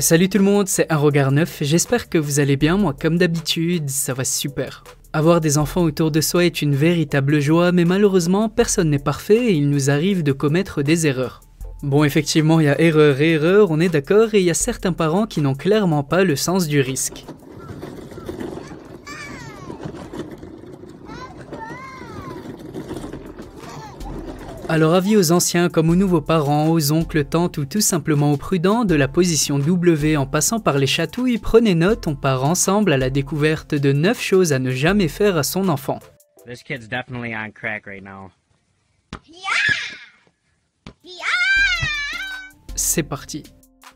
Salut tout le monde, c'est UnRegard9, j'espère que vous allez bien, moi comme d'habitude, ça va super. Avoir des enfants autour de soi est une véritable joie, mais malheureusement personne n'est parfait et il nous arrive de commettre des erreurs. Bon, effectivement il y a erreur et erreur, on est d'accord, et il y a certains parents qui n'ont clairement pas le sens du risque. Alors avis aux anciens comme aux nouveaux parents, aux oncles, tantes ou tout simplement aux prudents, de la position W en passant par les chatouilles, prenez note, on part ensemble à la découverte de 9 choses à ne jamais faire à son enfant. This kid's definitely on crack right now. C'est parti.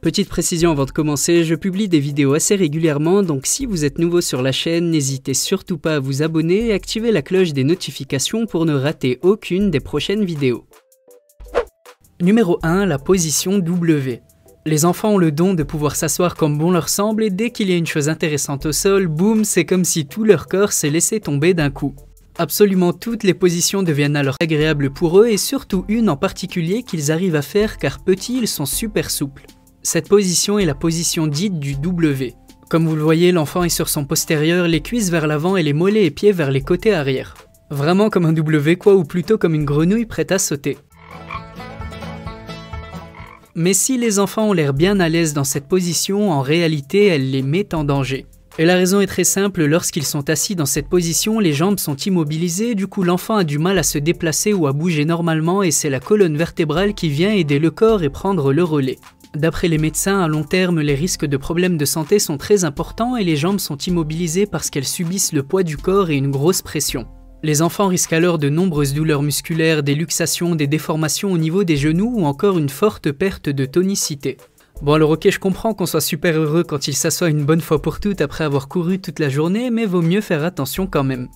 Petite précision avant de commencer, je publie des vidéos assez régulièrement, donc si vous êtes nouveau sur la chaîne, n'hésitez surtout pas à vous abonner et activer la cloche des notifications pour ne rater aucune des prochaines vidéos. Numéro 1, la position W. Les enfants ont le don de pouvoir s'asseoir comme bon leur semble et dès qu'il y a une chose intéressante au sol, boum, c'est comme si tout leur corps s'est laissé tomber d'un coup. Absolument toutes les positions deviennent alors agréables pour eux et surtout une en particulier qu'ils arrivent à faire car petits ils sont super souples. Cette position est la position dite du W. Comme vous le voyez, l'enfant est sur son postérieur, les cuisses vers l'avant et les mollets et pieds vers les côtés arrière. Vraiment comme un W quoi, ou plutôt comme une grenouille prête à sauter. Mais si les enfants ont l'air bien à l'aise dans cette position, en réalité elle les met en danger. Et la raison est très simple, lorsqu'ils sont assis dans cette position, les jambes sont immobilisées, du coup l'enfant a du mal à se déplacer ou à bouger normalement et c'est la colonne vertébrale qui vient aider le corps et prendre le relais. D'après les médecins, à long terme, les risques de problèmes de santé sont très importants et les jambes sont immobilisées parce qu'elles subissent le poids du corps et une grosse pression. Les enfants risquent alors de nombreuses douleurs musculaires, des luxations, des déformations au niveau des genoux ou encore une forte perte de tonicité. Bon alors ok, je comprends qu'on soit super heureux quand il s'assoit une bonne fois pour toutes après avoir couru toute la journée, mais vaut mieux faire attention quand même.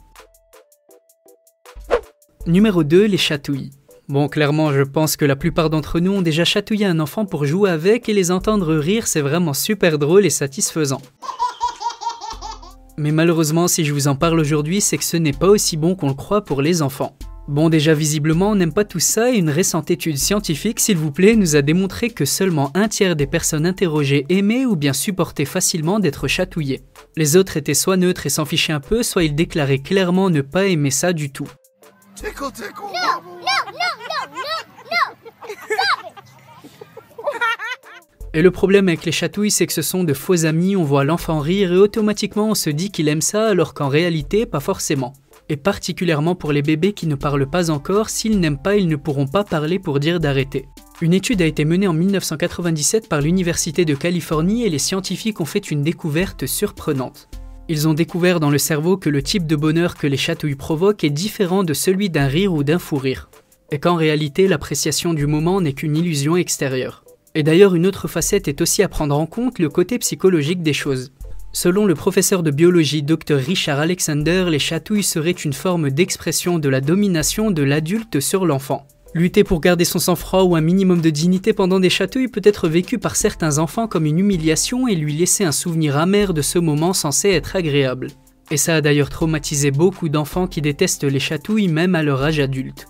Numéro 2, les chatouilles. Bon, clairement, je pense que la plupart d'entre nous ont déjà chatouillé un enfant pour jouer avec et les entendre rire, c'est vraiment super drôle et satisfaisant. Mais malheureusement, si je vous en parle aujourd'hui, c'est que ce n'est pas aussi bon qu'on le croit pour les enfants. Bon, déjà visiblement, on n'aime pas tout ça et une récente étude scientifique, s'il vous plaît, nous a démontré que seulement un tiers des personnes interrogées aimaient ou bien supportaient facilement d'être chatouillées. Les autres étaient soit neutres et s'en fichaient un peu, soit ils déclaraient clairement ne pas aimer ça du tout. Tickle, tickle. Et le problème avec les chatouilles, c'est que ce sont de faux amis, on voit l'enfant rire et automatiquement on se dit qu'il aime ça alors qu'en réalité, pas forcément. Et particulièrement pour les bébés qui ne parlent pas encore, s'ils n'aiment pas, ils ne pourront pas parler pour dire d'arrêter. Une étude a été menée en 1997 par l'Université de Californie et les scientifiques ont fait une découverte surprenante. Ils ont découvert dans le cerveau que le type de bonheur que les chatouilles provoquent est différent de celui d'un rire ou d'un fou rire. Et qu'en réalité, l'appréciation du moment n'est qu'une illusion extérieure. Et d'ailleurs, une autre facette est aussi à prendre en compte, le côté psychologique des choses. Selon le professeur de biologie Dr Richard Alexander, les chatouilles seraient une forme d'expression de la domination de l'adulte sur l'enfant. Lutter pour garder son sang-froid ou un minimum de dignité pendant des chatouilles peut être vécu par certains enfants comme une humiliation et lui laisser un souvenir amer de ce moment censé être agréable. Et ça a d'ailleurs traumatisé beaucoup d'enfants qui détestent les chatouilles même à leur âge adulte.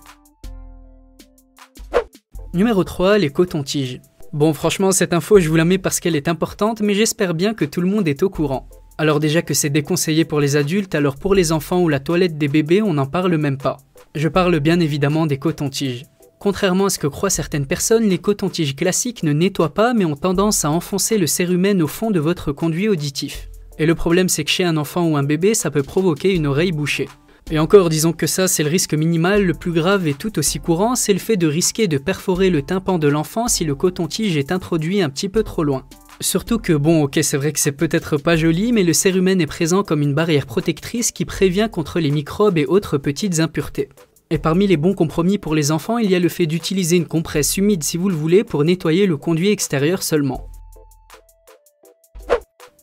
Numéro 3, les cotons-tiges. Bon franchement cette info je vous la mets parce qu'elle est importante mais j'espère bien que tout le monde est au courant. Alors déjà que c'est déconseillé pour les adultes, alors pour les enfants ou la toilette des bébés on n'en parle même pas. Je parle bien évidemment des cotons-tiges. Contrairement à ce que croient certaines personnes, les cotons-tiges classiques ne nettoient pas mais ont tendance à enfoncer le cérumen au fond de votre conduit auditif. Et le problème c'est que chez un enfant ou un bébé ça peut provoquer une oreille bouchée. Et encore, disons que ça c'est le risque minimal, le plus grave et tout aussi courant, c'est le fait de risquer de perforer le tympan de l'enfant si le coton-tige est introduit un petit peu trop loin. Surtout que bon, ok c'est vrai que c'est peut-être pas joli, mais le cérumen est présent comme une barrière protectrice qui prévient contre les microbes et autres petites impuretés. Et parmi les bons compromis pour les enfants, il y a le fait d'utiliser une compresse humide si vous le voulez pour nettoyer le conduit extérieur seulement.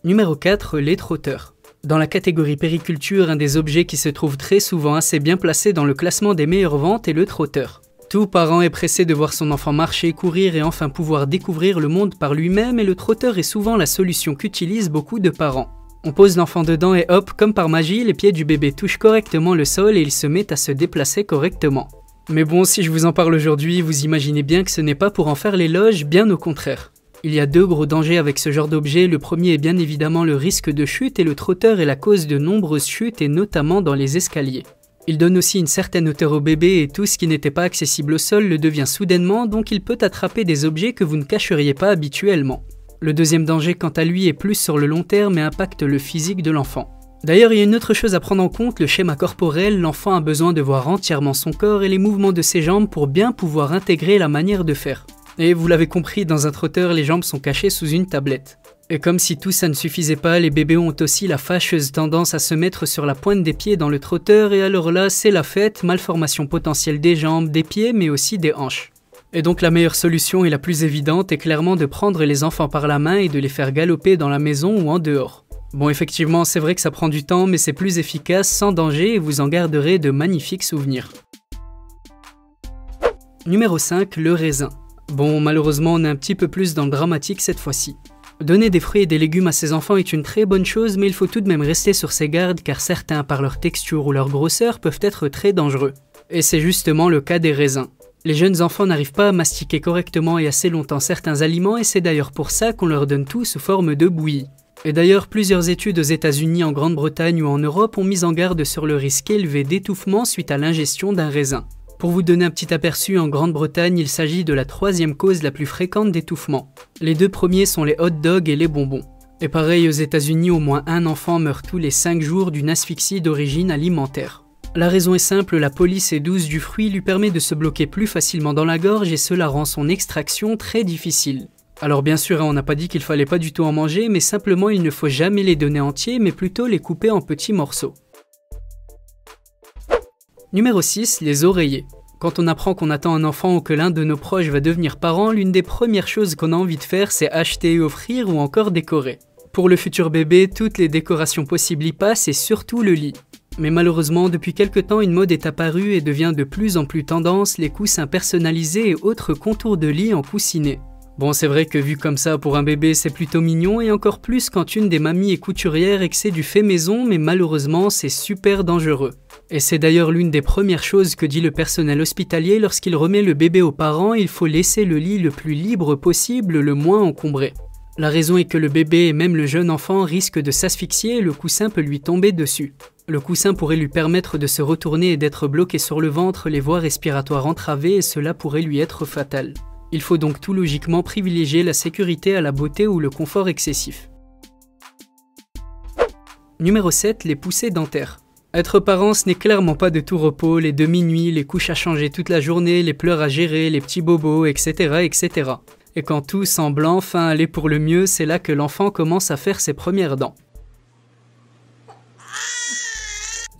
Numéro 4, les trotteurs. Dans la catégorie périculture, un des objets qui se trouve très souvent assez bien placé dans le classement des meilleures ventes est le trotteur. Tout parent est pressé de voir son enfant marcher, courir et enfin pouvoir découvrir le monde par lui-même et le trotteur est souvent la solution qu'utilisent beaucoup de parents. On pose l'enfant dedans et hop, comme par magie, les pieds du bébé touchent correctement le sol et il se met à se déplacer correctement. Mais bon, si je vous en parle aujourd'hui, vous imaginez bien que ce n'est pas pour en faire l'éloge, bien au contraire. Il y a deux gros dangers avec ce genre d'objet. Le premier est bien évidemment le risque de chute et le trotteur est la cause de nombreuses chutes et notamment dans les escaliers. Il donne aussi une certaine hauteur au bébé et tout ce qui n'était pas accessible au sol le devient soudainement, donc il peut attraper des objets que vous ne cacheriez pas habituellement. Le deuxième danger quant à lui est plus sur le long terme et impacte le physique de l'enfant. D'ailleurs, il y a une autre chose à prendre en compte, le schéma corporel. L'enfant a besoin de voir entièrement son corps et les mouvements de ses jambes pour bien pouvoir intégrer la manière de faire. Et vous l'avez compris, dans un trotteur, les jambes sont cachées sous une tablette. Et comme si tout ça ne suffisait pas, les bébés ont aussi la fâcheuse tendance à se mettre sur la pointe des pieds dans le trotteur et alors là, c'est la fête, malformation potentielle des jambes, des pieds mais aussi des hanches. Et donc la meilleure solution et la plus évidente est clairement de prendre les enfants par la main et de les faire galoper dans la maison ou en dehors. Bon, effectivement, c'est vrai que ça prend du temps, mais c'est plus efficace, sans danger et vous en garderez de magnifiques souvenirs. Numéro 5, le raisin. Bon, malheureusement, on est un petit peu plus dans le dramatique cette fois-ci. Donner des fruits et des légumes à ses enfants est une très bonne chose, mais il faut tout de même rester sur ses gardes car certains, par leur texture ou leur grosseur, peuvent être très dangereux. Et c'est justement le cas des raisins. Les jeunes enfants n'arrivent pas à mastiquer correctement et assez longtemps certains aliments et c'est d'ailleurs pour ça qu'on leur donne tout sous forme de bouillie. Et d'ailleurs, plusieurs études aux États-Unis, en Grande-Bretagne ou en Europe ont mis en garde sur le risque élevé d'étouffement suite à l'ingestion d'un raisin. Pour vous donner un petit aperçu, en Grande-Bretagne, il s'agit de la troisième cause la plus fréquente d'étouffement. Les deux premiers sont les hot dogs et les bonbons. Et pareil, aux États-Unis, au moins un enfant meurt tous les 5 jours d'une asphyxie d'origine alimentaire. La raison est simple, la police douce du fruit lui permet de se bloquer plus facilement dans la gorge et cela rend son extraction très difficile. Alors bien sûr, on n'a pas dit qu'il fallait pas du tout en manger, mais simplement il ne faut jamais les donner entiers, mais plutôt les couper en petits morceaux. Numéro 6, les oreillers. Quand on apprend qu'on attend un enfant ou que l'un de nos proches va devenir parent, l'une des premières choses qu'on a envie de faire, c'est acheter, offrir ou encore décorer. Pour le futur bébé, toutes les décorations possibles y passent et surtout le lit. Mais malheureusement, depuis quelque temps, une mode est apparue et devient de plus en plus tendance, les coussins personnalisés et autres contours de lit en coussinet. Bon, c'est vrai que vu comme ça, pour un bébé, c'est plutôt mignon et encore plus quand une des mamies est couturière et que c'est du fait maison, mais malheureusement, c'est super dangereux. Et c'est d'ailleurs l'une des premières choses que dit le personnel hospitalier lorsqu'il remet le bébé aux parents, il faut laisser le lit le plus libre possible, le moins encombré. La raison est que le bébé et même le jeune enfant risquent de s'asphyxier et le coussin peut lui tomber dessus. Le coussin pourrait lui permettre de se retourner et d'être bloqué sur le ventre, les voies respiratoires entravées et cela pourrait lui être fatal. Il faut donc tout logiquement privilégier la sécurité à la beauté ou le confort excessif. Numéro 7, les poussées dentaires. Être parent, ce n'est clairement pas de tout repos, les demi-nuits, les couches à changer toute la journée, les pleurs à gérer, les petits bobos, etc. etc. Et quand tout semble enfin aller pour le mieux, c'est là que l'enfant commence à faire ses premières dents.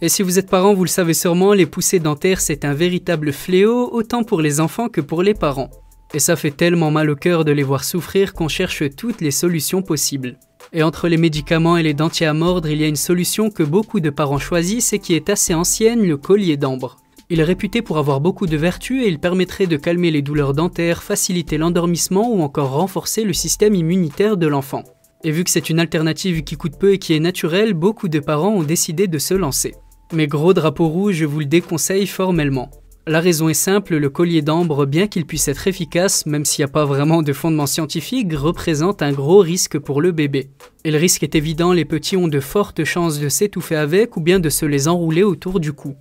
Et si vous êtes parent, vous le savez sûrement, les poussées dentaires, c'est un véritable fléau, autant pour les enfants que pour les parents. Et ça fait tellement mal au cœur de les voir souffrir qu'on cherche toutes les solutions possibles. Et entre les médicaments et les dentiers à mordre, il y a une solution que beaucoup de parents choisissent et qui est assez ancienne, le collier d'ambre. Il est réputé pour avoir beaucoup de vertus et il permettrait de calmer les douleurs dentaires, faciliter l'endormissement ou encore renforcer le système immunitaire de l'enfant. Et vu que c'est une alternative qui coûte peu et qui est naturelle, beaucoup de parents ont décidé de se lancer. Mais gros drapeau rouge, je vous le déconseille formellement. La raison est simple, le collier d'ambre, bien qu'il puisse être efficace, même s'il n'y a pas vraiment de fondement scientifique, représente un gros risque pour le bébé. Et le risque est évident, les petits ont de fortes chances de s'étouffer avec ou bien de se les enrouler autour du cou.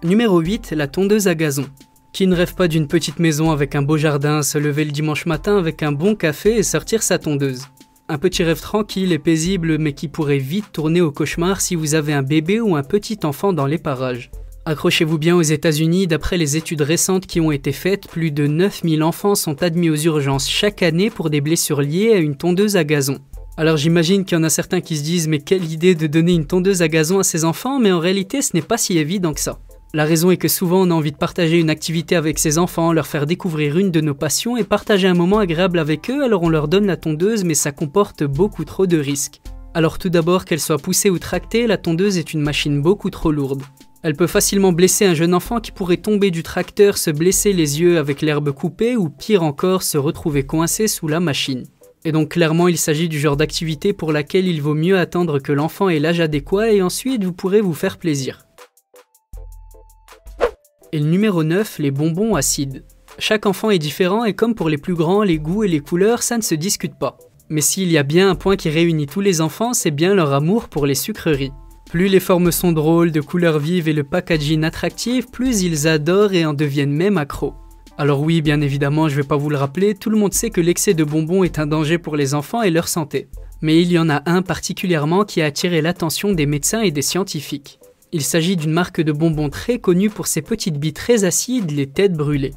Numéro 8, la tondeuse à gazon. Qui ne rêve pas d'une petite maison avec un beau jardin, se lever le dimanche matin avec un bon café et sortir sa tondeuse? Un petit rêve tranquille et paisible, mais qui pourrait vite tourner au cauchemar si vous avez un bébé ou un petit enfant dans les parages. Accrochez-vous bien, aux États-Unis, d'après les études récentes qui ont été faites, plus de 9000 enfants sont admis aux urgences chaque année pour des blessures liées à une tondeuse à gazon. Alors j'imagine qu'il y en a certains qui se disent « mais quelle idée de donner une tondeuse à gazon à ses enfants ?» mais en réalité ce n'est pas si évident que ça. La raison est que souvent on a envie de partager une activité avec ses enfants, leur faire découvrir une de nos passions et partager un moment agréable avec eux, alors on leur donne la tondeuse mais ça comporte beaucoup trop de risques. Alors tout d'abord, qu'elle soit poussée ou tractée, la tondeuse est une machine beaucoup trop lourde. Elle peut facilement blesser un jeune enfant qui pourrait tomber du tracteur, se blesser les yeux avec l'herbe coupée ou pire encore se retrouver coincé sous la machine. Et donc clairement il s'agit du genre d'activité pour laquelle il vaut mieux attendre que l'enfant ait l'âge adéquat et ensuite vous pourrez vous faire plaisir. Et le numéro 9, les bonbons acides. Chaque enfant est différent et comme pour les plus grands, les goûts et les couleurs, ça ne se discute pas. Mais s'il y a bien un point qui réunit tous les enfants, c'est bien leur amour pour les sucreries. Plus les formes sont drôles, de couleurs vives et le packaging attractif, plus ils adorent et en deviennent même accros. Alors oui, bien évidemment, je vais pas vous le rappeler, tout le monde sait que l'excès de bonbons est un danger pour les enfants et leur santé. Mais il y en a un particulièrement qui a attiré l'attention des médecins et des scientifiques. Il s'agit d'une marque de bonbons très connue pour ses petites billes très acides, les têtes brûlées.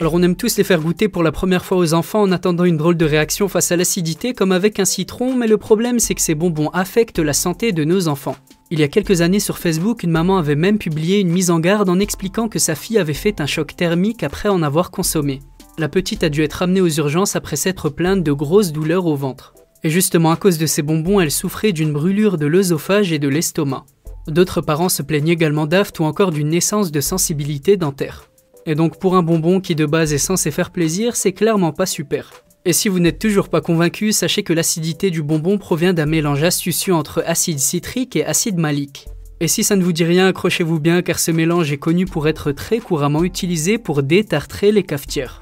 Alors on aime tous les faire goûter pour la première fois aux enfants en attendant une drôle de réaction face à l'acidité comme avec un citron, mais le problème c'est que ces bonbons affectent la santé de nos enfants. Il y a quelques années sur Facebook, une maman avait même publié une mise en garde en expliquant que sa fille avait fait un choc thermique après en avoir consommé. La petite a dû être amenée aux urgences après s'être plainte de grosses douleurs au ventre. Et justement à cause de ces bonbons, elle souffrait d'une brûlure de l'œsophage et de l'estomac. D'autres parents se plaignent également d'aphte ou encore d'une naissance de sensibilité dentaire. Et donc pour un bonbon qui de base est censé faire plaisir, c'est clairement pas super. Et si vous n'êtes toujours pas convaincu, sachez que l'acidité du bonbon provient d'un mélange astucieux entre acide citrique et acide malique. Et si ça ne vous dit rien, accrochez-vous bien car ce mélange est connu pour être très couramment utilisé pour détartrer les cafetières.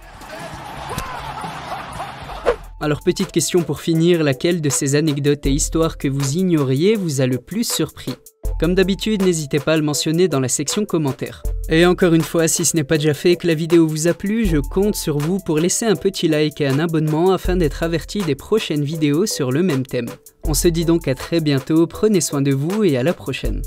Alors petite question pour finir, laquelle de ces anecdotes et histoires que vous ignoriez vous a le plus surpris? Comme d'habitude, n'hésitez pas à le mentionner dans la section commentaires. Et encore une fois, si ce n'est pas déjà fait et que la vidéo vous a plu, je compte sur vous pour laisser un petit like et un abonnement afin d'être averti des prochaines vidéos sur le même thème. On se dit donc à très bientôt, prenez soin de vous et à la prochaine.